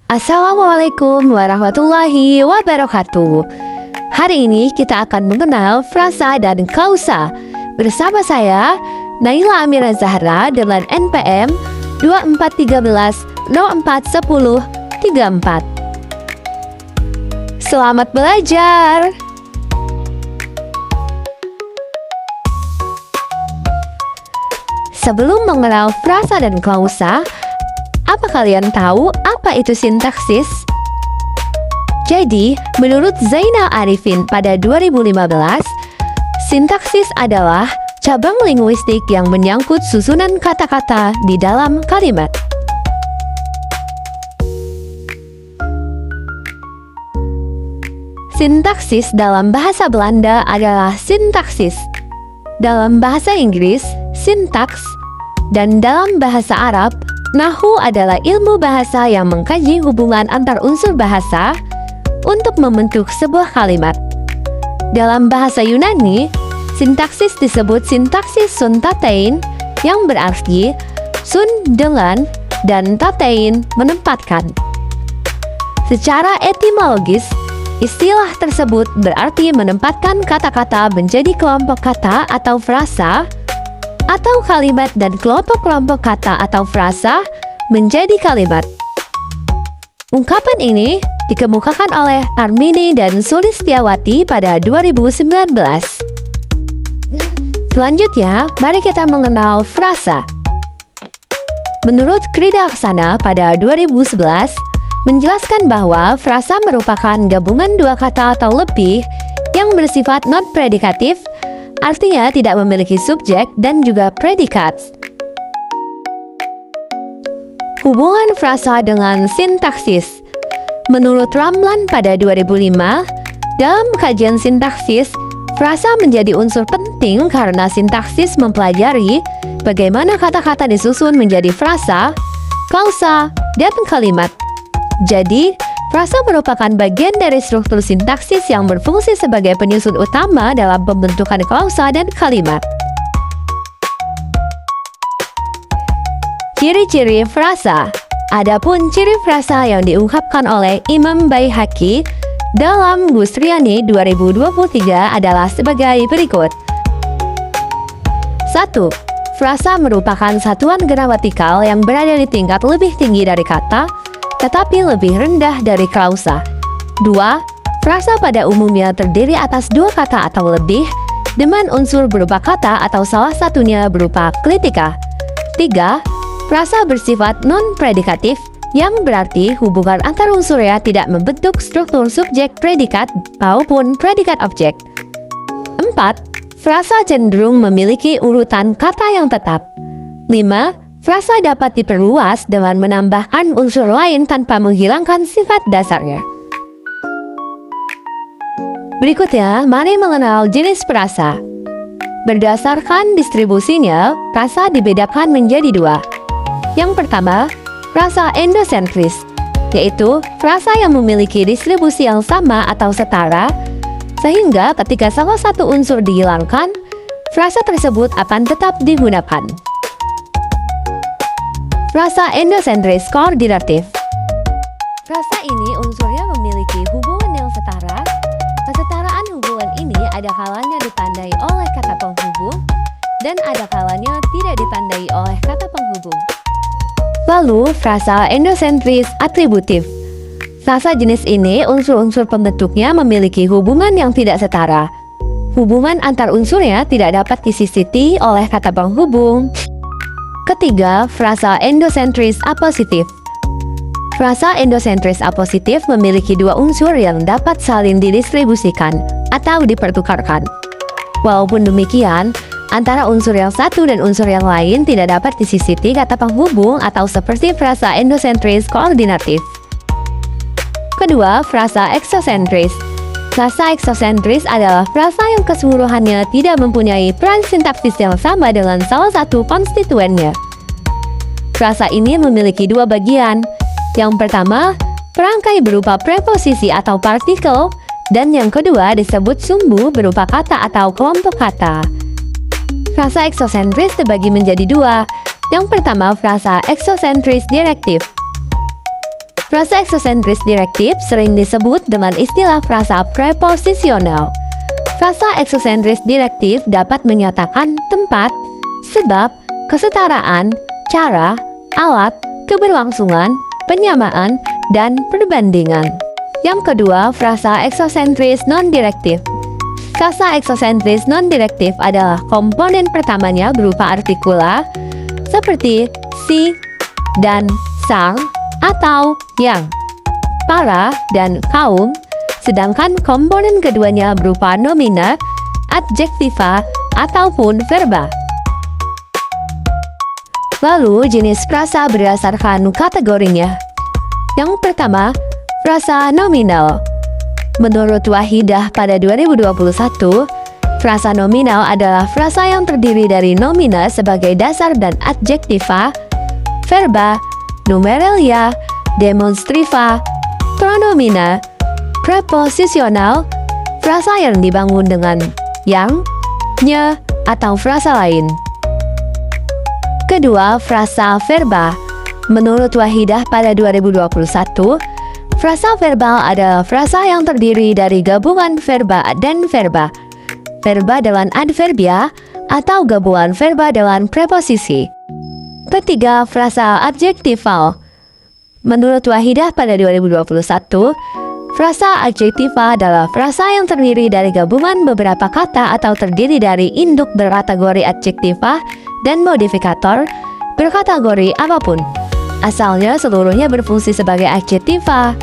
Assalamualaikum warahmatullahi wabarakatuh. Hari ini kita akan mengenal frasa dan klausa. Bersama saya, Naila Amira Zahra dengan NPM 2413041034. Selamat belajar! Sebelum mengenal frasa dan klausa, apa kalian tahu apa itu sintaksis? Jadi, menurut Zainal Arifin pada 2015, sintaksis adalah cabang linguistik yang menyangkut susunan kata-kata di dalam kalimat. Sintaksis dalam bahasa Belanda adalah sintaksis. Dalam bahasa Inggris, sintaks, dan dalam bahasa Arab, Nahwu adalah ilmu bahasa yang mengkaji hubungan antar unsur bahasa untuk membentuk sebuah kalimat. Dalam bahasa Yunani, sintaksis disebut sintaksis sun tatein yang berarti sun dengan dan tatein menempatkan. Secara etimologis, istilah tersebut berarti menempatkan kata-kata menjadi kelompok kata atau frasa, atau kalimat dan kelompok-kelompok kata atau frasa menjadi kalimat. Ungkapan ini dikemukakan oleh Armini dan Sulistiawati pada 2019. Selanjutnya, mari kita mengenal frasa. Menurut Kridaksana pada 2011, menjelaskan bahwa frasa merupakan gabungan dua kata atau lebih yang bersifat non-predikatif, artinya tidak memiliki subjek dan juga predikat. Hubungan frasa dengan sintaksis. Menurut Ramlan pada 2005, dalam kajian sintaksis, frasa menjadi unsur penting karena sintaksis mempelajari bagaimana kata-kata disusun menjadi frasa, klausa, dan kalimat. Jadi, frasa merupakan bagian dari struktur sintaksis yang berfungsi sebagai penyusun utama dalam pembentukan klausa dan kalimat. Ciri-ciri frasa. Adapun ciri frasa yang diungkapkan oleh Imam Baihaqi dalam Gusriani 2023 adalah sebagai berikut. 1. Frasa merupakan satuan gramatikal yang berada di tingkat lebih tinggi dari kata, tetapi lebih rendah dari klausa. 2. Frasa pada umumnya terdiri atas dua kata atau lebih, dengan unsur berupa kata atau salah satunya berupa klitika. 3. Frasa bersifat non-predikatif, yang berarti hubungan antar unsurnya tidak membentuk struktur subjek predikat maupun predikat objek. 4. Frasa cenderung memiliki urutan kata yang tetap. 5. Frasa dapat diperluas dengan menambahkan unsur lain tanpa menghilangkan sifat dasarnya. Berikutnya, mari mengenal jenis frasa. Berdasarkan distribusinya, frasa dibedakan menjadi dua. Yang pertama, frasa endosentris, yaitu frasa yang memiliki distribusi yang sama atau setara, sehingga ketika salah satu unsur dihilangkan, frasa tersebut akan tetap digunakan. Frasa endosentris koordinatif. Frasa ini unsurnya memiliki hubungan yang setara. Kesetaraan hubungan ini ada kalanya ditandai oleh kata penghubung dan ada kalanya tidak ditandai oleh kata penghubung. Lalu, frasa endosentris atributif. Frasa jenis ini unsur-unsur pembentuknya memiliki hubungan yang tidak setara. Hubungan antar unsurnya tidak dapat disisiti oleh kata penghubung. Ketiga, frasa endosentris apositif. Frasa endosentris apositif memiliki dua unsur yang dapat saling didistribusikan atau dipertukarkan. Walaupun demikian, antara unsur yang satu dan unsur yang lain tidak dapat disisiti kata penghubung atau seperti frasa endosentris koordinatif. Kedua, frasa eksosentris. Frasa eksosentris adalah frasa yang keseluruhannya tidak mempunyai peran sintaksis yang sama dengan salah satu konstituennya. Frasa ini memiliki dua bagian. Yang pertama, perangkai berupa preposisi atau partikel, dan yang kedua disebut sumbu berupa kata atau kelompok kata. Frasa eksosentris terbagi menjadi dua. Yang pertama, frasa eksosentris direktif. Frasa eksosentris direktif sering disebut dengan istilah frasa preposisional. Frasa eksosentris direktif dapat menyatakan tempat, sebab, kesetaraan, cara, alat, keberlangsungan, penyamaan, dan perbandingan. Yang kedua, frasa eksosentris non-direktif. Frasa eksosentris non-direktif adalah komponen pertamanya berupa artikula seperti si dan sang atau yang, para dan kaum, sedangkan komponen keduanya berupa nomina, adjektiva, ataupun verba. Lalu jenis frasa berdasarkan kategorinya. Yang pertama, frasa nominal. Menurut Wahidah pada 2021, frasa nominal adalah frasa yang terdiri dari nomina sebagai dasar dan adjektiva, verba, numeralia, demonstriva, pronomina, preposisional, frasa yang dibangun dengan yang, nya, atau frasa lain. Kedua, frasa verba. Menurut Wahidah pada 2021, frasa verbal adalah frasa yang terdiri dari gabungan verba dan verba, verba dengan adverbia, atau gabungan verba dengan preposisi. Ketiga, frasa adjektival. Menurut Wahidah pada 2021, frasa adjektiva adalah frasa yang terdiri dari gabungan beberapa kata atau terdiri dari induk berkategori adjektiva dan modifikator berkategori apapun. Asalnya seluruhnya berfungsi sebagai adjektiva.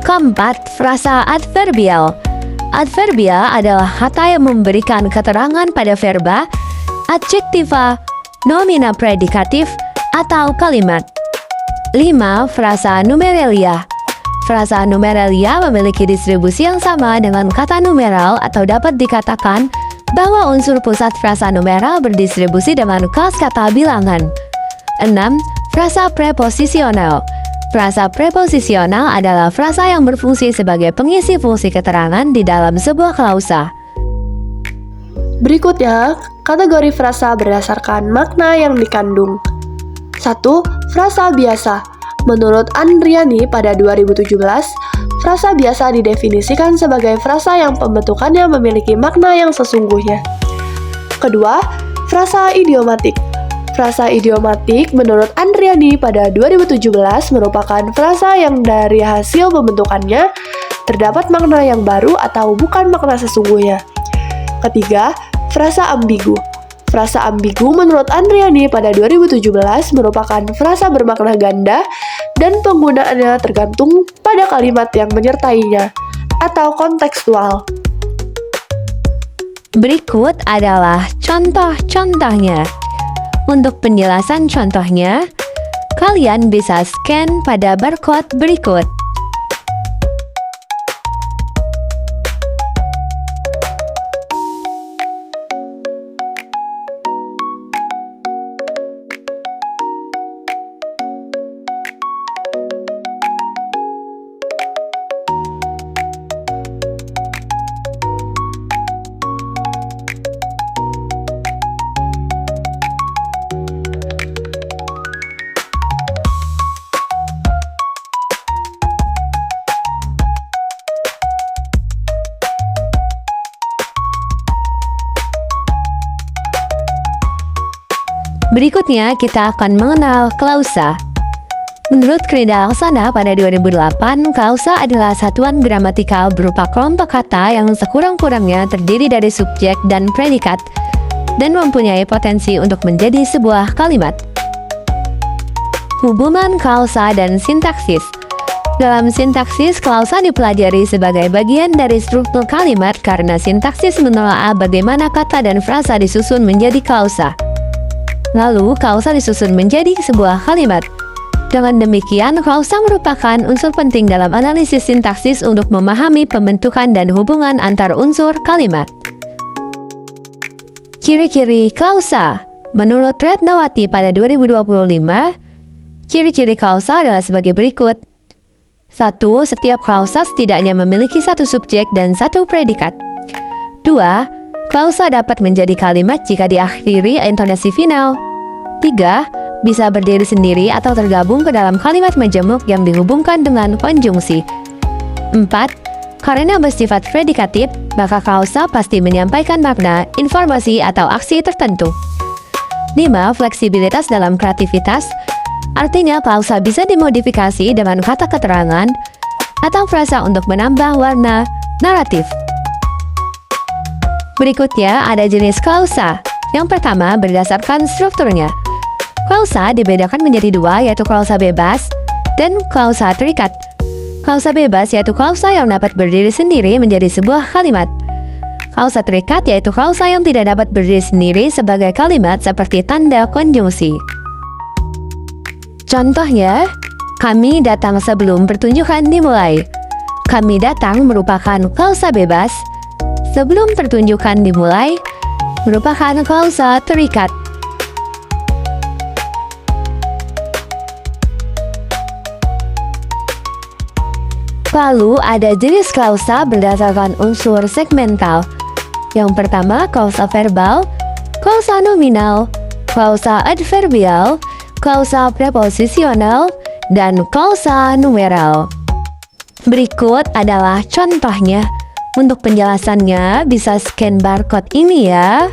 Keempat, frasa adverbial. Adverbia adalah kata yang memberikan keterangan pada verba, adjektiva, nomina predikatif, atau kalimat. 5. Frasa numeralia. Frasa numeralia memiliki distribusi yang sama dengan kata numeral atau dapat dikatakan bahwa unsur pusat frasa numeral berdistribusi dengan kelas kata bilangan. 6. Frasa preposisional. Frasa preposisional adalah frasa yang berfungsi sebagai pengisi fungsi keterangan di dalam sebuah klausa. Berikutnya, kategori frasa berdasarkan makna yang dikandung. 1. Frasa biasa. Menurut Andriani pada 2017, frasa biasa didefinisikan sebagai frasa yang pembentukannya memiliki makna yang sesungguhnya. Kedua, frasa idiomatik. Frasa idiomatik menurut Andriani pada 2017 merupakan frasa yang dari hasil pembentukannya terdapat makna yang baru atau bukan makna sesungguhnya. Ketiga, frasa ambigu. Frasa ambigu menurut Andriani pada 2017 merupakan frasa bermakna ganda dan penggunaannya tergantung pada kalimat yang menyertainya atau kontekstual. Berikut adalah contoh-contohnya. Untuk penjelasan contohnya, kalian bisa scan pada barcode berikut. Berikutnya kita akan mengenal klausa. Menurut Krida Alsana pada 2008, klausa adalah satuan gramatikal berupa kelompok kata yang sekurang-kurangnya terdiri dari subjek dan predikat dan mempunyai potensi untuk menjadi sebuah kalimat. Hubungan klausa dan sintaksis. Dalam sintaksis, klausa dipelajari sebagai bagian dari struktur kalimat karena sintaksis menelaah bagaimana kata dan frasa disusun menjadi klausa. Lalu, klausa disusun menjadi sebuah kalimat. Dengan demikian, klausa merupakan unsur penting dalam analisis sintaksis untuk memahami pembentukan dan hubungan antar unsur kalimat. Ciri-ciri klausa. Menurut Retnawati pada 2025, ciri-ciri klausa adalah sebagai berikut. 1. Setiap klausa setidaknya memiliki satu subjek dan satu predikat. 2. Klausa dapat menjadi kalimat jika diakhiri intonasi final. 3. Bisa berdiri sendiri atau tergabung ke dalam kalimat majemuk yang dihubungkan dengan konjungsi. 4. Karena bersifat predikatif, maka klausa pasti menyampaikan makna, informasi, atau aksi tertentu. 5. Fleksibilitas dalam kreativitas. Artinya klausa bisa dimodifikasi dengan kata keterangan atau frasa untuk menambah warna naratif. Berikutnya ada jenis klausa. Yang pertama berdasarkan strukturnya. Klausa dibedakan menjadi dua, yaitu klausa bebas dan klausa terikat. Klausa bebas yaitu klausa yang dapat berdiri sendiri menjadi sebuah kalimat. Klausa terikat yaitu klausa yang tidak dapat berdiri sendiri sebagai kalimat seperti tanda konjungsi. Contohnya, kami datang sebelum pertunjukan dimulai. Kami datang merupakan klausa bebas. Sebelum pertunjukan dimulai merupakan klausa terikat. Lalu ada jenis klausa berdasarkan unsur segmental. Yang pertama klausa verbal, klausa nominal, klausa adverbial, klausa preposisional, dan klausa numeral. Berikut adalah contohnya. Untuk penjelasannya bisa scan barcode ini ya.